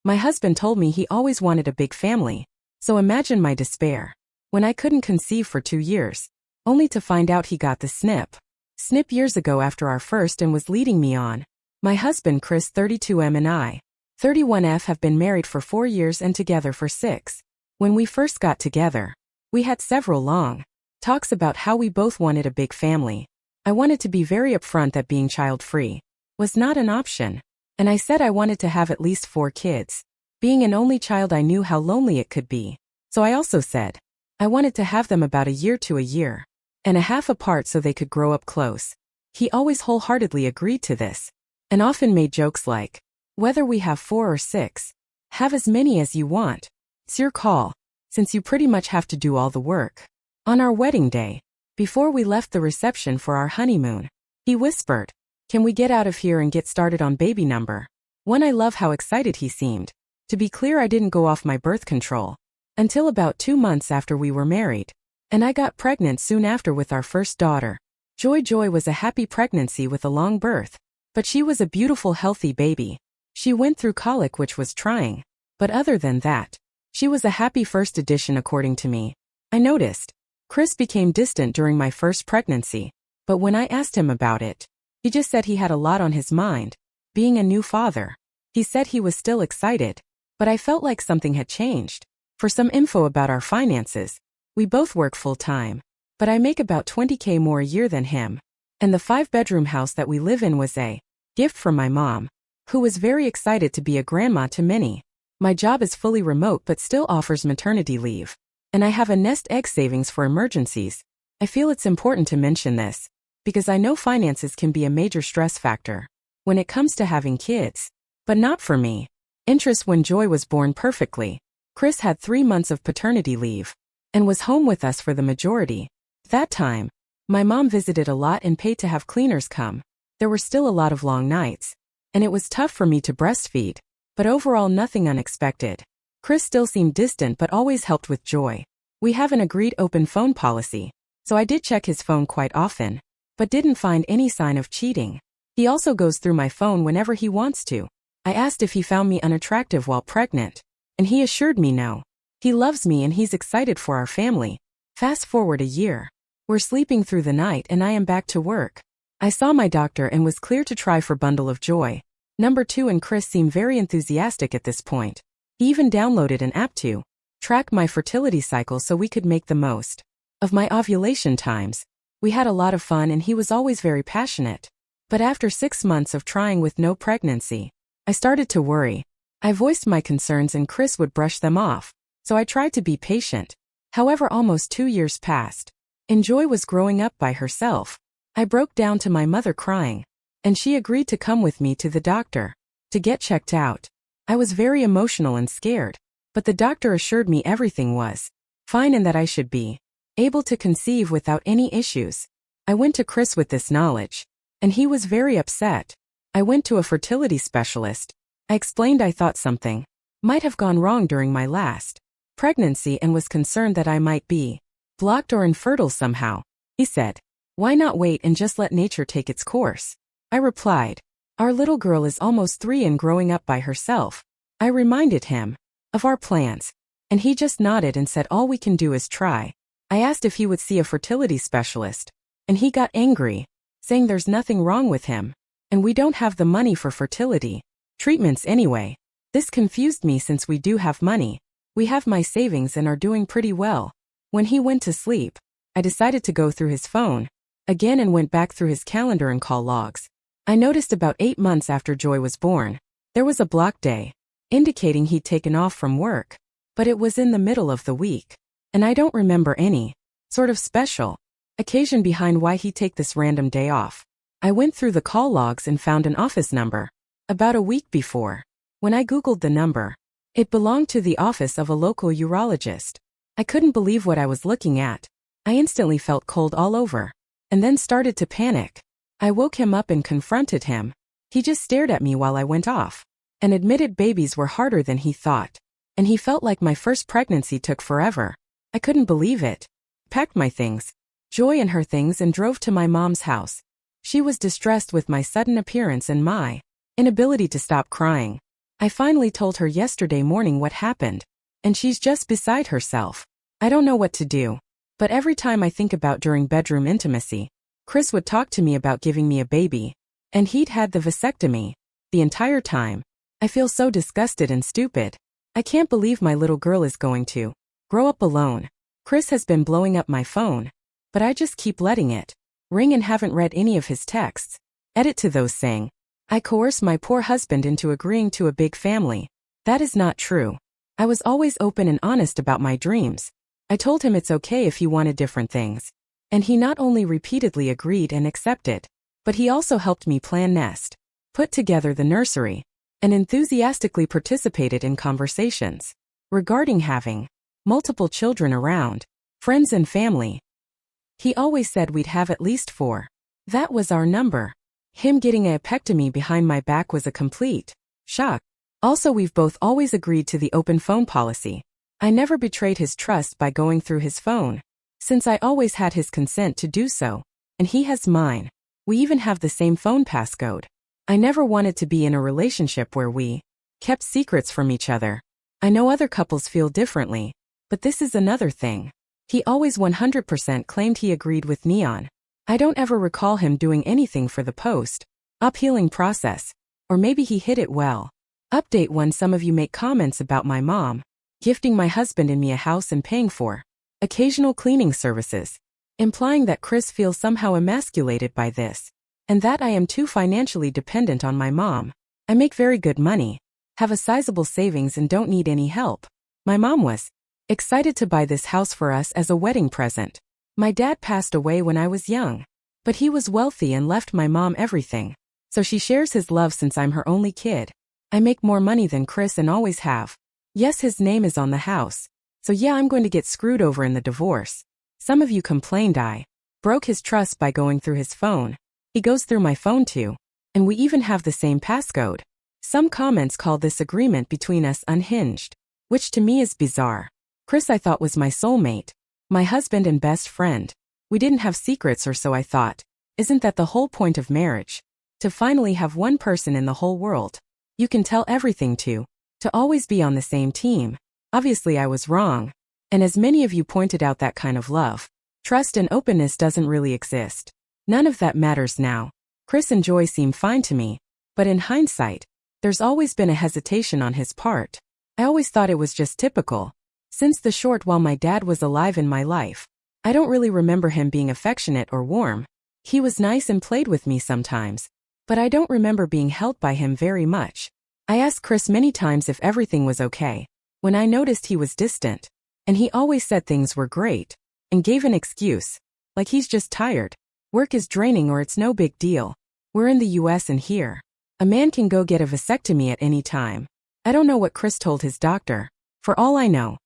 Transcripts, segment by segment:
My husband told me he always wanted a big family, so imagine my despair when I couldn't conceive for 2 years, only to find out he got the snip years ago after our first and was leading me on. My husband Chris 32M and I, 31F, have been married for 4 years and together for 6. When we first got together, we had several long talks about how we both wanted a big family. I wanted to be very upfront that being child-free was not an option, and I said I wanted to have at least 4 kids. Being an only child, I knew how lonely it could be, so I also said I wanted to have them about a year to a year and a half apart so they could grow up close. He always wholeheartedly agreed to this, and often made jokes like, "Whether we have 4 or 6, have as many as you want. It's your call, since you pretty much have to do all the work." On our wedding day, before we left the reception for our honeymoon, he whispered, "Can we get out of here and get started on baby number 1? I love how excited he seemed. To be clear, I didn't go off my birth control until about 2 months after we were married, and I got pregnant soon after with our first daughter. Joy was a happy pregnancy with a long birth, but she was a beautiful, healthy baby. She went through colic, which was trying, but other than that, she was a happy first addition according to me. I noticed Chris became distant during my first pregnancy, but when I asked him about it, he just said he had a lot on his mind, being a new father. He said he was still excited, but I felt like something had changed. For some info about our finances, we both work full-time, but I make about $20K more a year than him, and the 5-bedroom house that we live in was a gift from my mom, who was very excited to be a grandma to many. My job is fully remote but still offers maternity leave, and I have a nest egg savings for emergencies. I feel it's important to mention this, because I know finances can be a major stress factor when it comes to having kids, but not for me. Interest: when Joy was born perfectly, Chris had 3 months of paternity leave and was home with us for the majority. That time, my mom visited a lot and paid to have cleaners come. There were still a lot of long nights, and it was tough for me to breastfeed, but overall nothing unexpected. Chris still seemed distant but always helped with Joy. We have an agreed open phone policy, so I did check his phone quite often, but didn't find any sign of cheating. He also goes through my phone whenever he wants to. I asked if he found me unattractive while pregnant, and he assured me no. He loves me and he's excited for our family. Fast forward a year. We're sleeping through the night and I am back to work. I saw my doctor and was clear to try for bundle of joy number 2, and Chris seemed very enthusiastic at this point. He even downloaded an app to track my fertility cycle so we could make the most of my ovulation times. We had a lot of fun and he was always very passionate. But after 6 months of trying with no pregnancy, I started to worry. I voiced my concerns and Chris would brush them off, so I tried to be patient. However, almost 2 years passed, and Joy was growing up by herself. I broke down to my mother crying, and she agreed to come with me to the doctor to get checked out. I was very emotional and scared, but the doctor assured me everything was fine and that I should be able to conceive without any issues. I went to Chris with this knowledge, and he was very upset. I went to a fertility specialist. I explained I thought something might have gone wrong during my last pregnancy and was concerned that I might be blocked or infertile somehow. He said, "Why not wait and just let nature take its course?" I replied, "Our little girl is almost 3 and growing up by herself." I reminded him of our plans, and he just nodded and said all we can do is try. I asked if he would see a fertility specialist, and he got angry, saying there's nothing wrong with him, and we don't have the money for fertility treatments anyway. This confused me since we do have money. We have my savings and are doing pretty well. When he went to sleep, I decided to go through his phone again and went back through his calendar and call logs. I noticed about 8 months after Joy was born, there was a block day, indicating he'd taken off from work, but it was in the middle of the week, and I don't remember any sort of special occasion behind why he'd take this random day off. I went through the call logs and found an office number about a week before. When I Googled the number, it belonged to the office of a local urologist. I couldn't believe what I was looking at. I instantly felt cold all over, and then started to panic. I woke him up and confronted him. He just stared at me while I went off, and admitted babies were harder than he thought, and he felt like my first pregnancy took forever. I couldn't believe it. Packed my things, Joy and her things, and drove to my mom's house. She was distressed with my sudden appearance and my inability to stop crying. I finally told her yesterday morning what happened, and she's just beside herself. I don't know what to do. But every time I think about during bedroom intimacy, Chris would talk to me about giving me a baby, and he'd had the vasectomy. The entire time, I feel so disgusted and stupid. I can't believe my little girl is going to grow up alone. Chris has been blowing up my phone, but I just keep letting it ring and haven't read any of his texts. Edit to those saying, I coerce my poor husband into agreeing to a big family. That is not true. I was always open and honest about my dreams. I told him it's okay if he wanted different things. And he not only repeatedly agreed and accepted, but he also helped me plan nest, put together the nursery, and enthusiastically participated in conversations regarding having multiple children around, friends and family. He always said we'd have at least 4. That was our number. Him getting a apectomy behind my back was a complete shock. Also, we've both always agreed to the open phone policy. I never betrayed his trust by going through his phone, since I always had his consent to do so, and he has mine. We even have the same phone passcode. I never wanted to be in a relationship where we kept secrets from each other. I know other couples feel differently, but this is another thing. He always 100% claimed he agreed with Neon. I don't ever recall him doing anything for the post-op healing process, or maybe he hid it well. Update 1. Some of you make comments about my mom gifting my husband and me a house and paying for occasional cleaning services, implying that Chris feels somehow emasculated by this, and that I am too financially dependent on my mom. I make very good money, have a sizable savings and don't need any help. My mom was excited to buy this house for us as a wedding present. My dad passed away when I was young, but he was wealthy and left my mom everything, so she shares his love since I'm her only kid. I make more money than Chris and always have. Yes, his name is on the house, so yeah, I'm going to get screwed over in the divorce. Some of you complained I broke his trust by going through his phone. He goes through my phone too, and we even have the same passcode. Some comments call this agreement between us unhinged, which to me is bizarre. Chris I thought was my soulmate, my husband and best friend. We didn't have secrets, or so I thought. Isn't that the whole point of marriage? To finally have one person in the whole world you can tell everything to always be on the same team. Obviously I was wrong, and as many of you pointed out, that kind of love, trust and openness doesn't really exist. None of that matters now. Chris and Joy seem fine to me, but in hindsight, there's always been a hesitation on his part. I always thought it was just typical. Since the short while my dad was alive in my life, I don't really remember him being affectionate or warm. He was nice and played with me sometimes, but I don't remember being held by him very much. I asked Chris many times if everything was okay, when I noticed he was distant, and he always said things were great, and gave an excuse, like he's just tired. Work is draining or it's no big deal. We're in the US and here, a man can go get a vasectomy at any time. I don't know what Chris told his doctor. For all I know,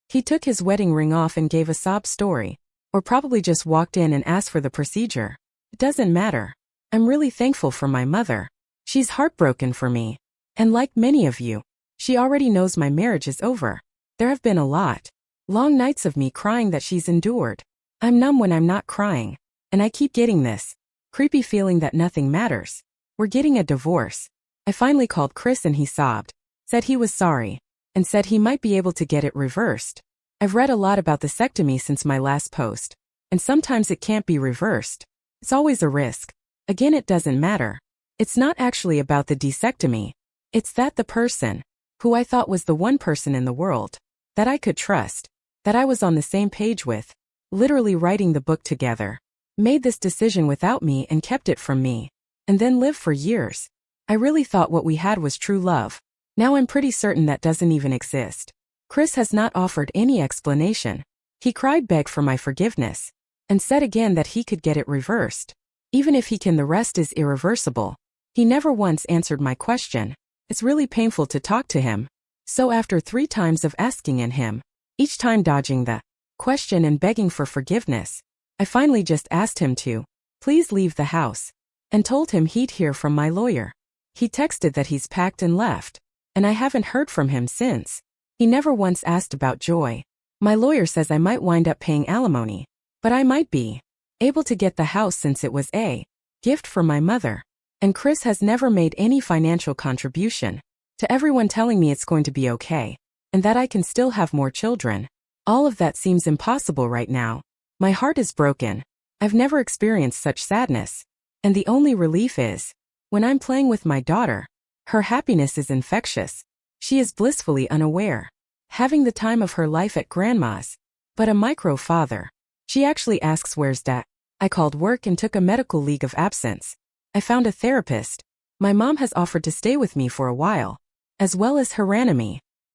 he took his wedding ring off and gave a sob story, or probably just walked in and asked for the procedure. It doesn't matter. I'm really thankful for my mother. She's heartbroken for me. And like many of you, she already knows my marriage is over. There have been a lot long nights of me crying that she's endured. I'm numb when I'm not crying, and I keep getting this creepy feeling that nothing matters. We're getting a divorce. I finally called Chris and he sobbed, said he was sorry, and said he might be able to get it reversed. I've read a lot about the vasectomy since my last post, and sometimes it can't be reversed. It's always a risk. Again, it doesn't matter. It's not actually about the desectomy. It's that the person, who I thought was the one person in the world that I could trust, that I was on the same page with, literally writing the book together, made this decision without me and kept it from me, and then lived for years. I really thought what we had was true love. Now I'm pretty certain that doesn't even exist. Chris has not offered any explanation. He cried, begged for my forgiveness, and said again that he could get it reversed. Even if he can, the rest is irreversible. He never once answered my question. It's really painful to talk to him. So after 3 times of asking in him, each time dodging the question and begging for forgiveness, I finally just asked him to please leave the house, and told him he'd hear from my lawyer. He texted that he's packed and left, and I haven't heard from him since. He never once asked about Joy. My lawyer says I might wind up paying alimony, but I might be able to get the house since it was a gift from my mother. And Chris has never made any financial contribution. to everyone telling me it's going to be okay, and that I can still have more children. All of that seems impossible right now. My heart is broken. I've never experienced such sadness. And the only relief is, when I'm playing with my daughter, her happiness is infectious. She is blissfully unaware, having the time of her life at grandma's. But a micro-father. She actually asks where's Dad. I called work and took a medical leave of absence. I found a therapist. My mom has offered to stay with me for a while, as well as her enemy.